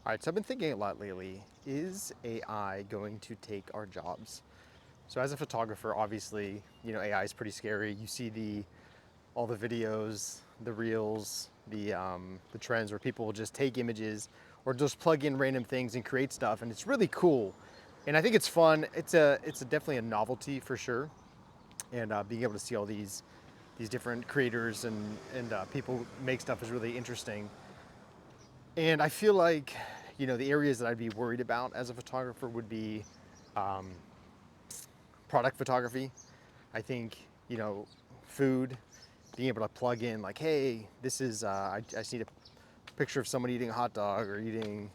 All right, so I've been thinking a lot lately. Is AI going to take our jobs? So as a photographer, obviously, AI is pretty scary. You see all the videos, the reels, the trends where people will just take images or just plug in random things and create stuff, and it's really cool. And I think it's fun. It's definitely a novelty for sure. And being able to see all these different creators and people make stuff is really interesting. And I feel like, the areas that I'd be worried about as a photographer would be um, product photography. I think, food, being able to plug in like, hey, this is, I just need a picture of someone eating a hot dog or eating,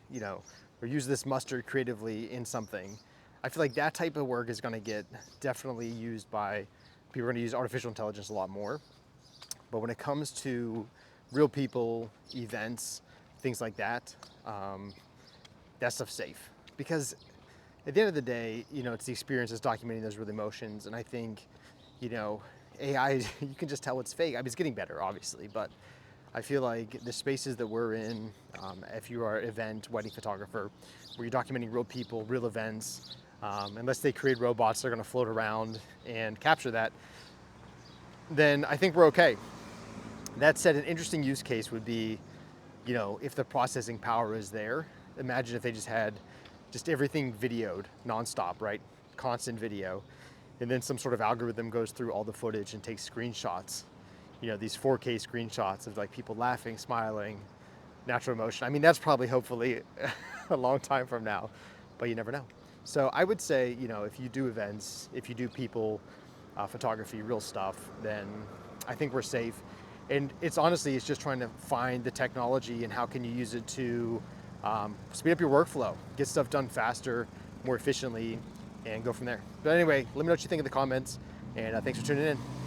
or use this mustard creatively in something. I feel like that type of work is going to get definitely used by people are going to use artificial intelligence a lot more. But when it comes to real people, events, things like that, um, that stuff's safe. Because at the end of the day, it's the experience, it's documenting those real emotions. And I think, you know, AI, you can just tell it's fake. I mean, it's getting better, obviously, but I feel like the spaces that we're in, if you are an event, wedding photographer, where you're documenting real people, real events, unless they create robots that are going to float around and capture that, then I think we're okay. That said, an interesting use case would be, if the processing power is there. Imagine if they just had just everything videoed nonstop, right? Constant video. And then some sort of algorithm goes through all the footage and takes screenshots. These 4K screenshots of like people laughing, smiling, natural emotion. I mean, that's probably hopefully a long time from now, but you never know. So I would say, if you do events, if you do people, photography, real stuff, then I think we're safe. And it's just trying to find the technology and how can you use it to speed up your workflow, get stuff done faster, more efficiently, and go from there. But anyway, let me know what you think in the comments, and thanks for tuning in.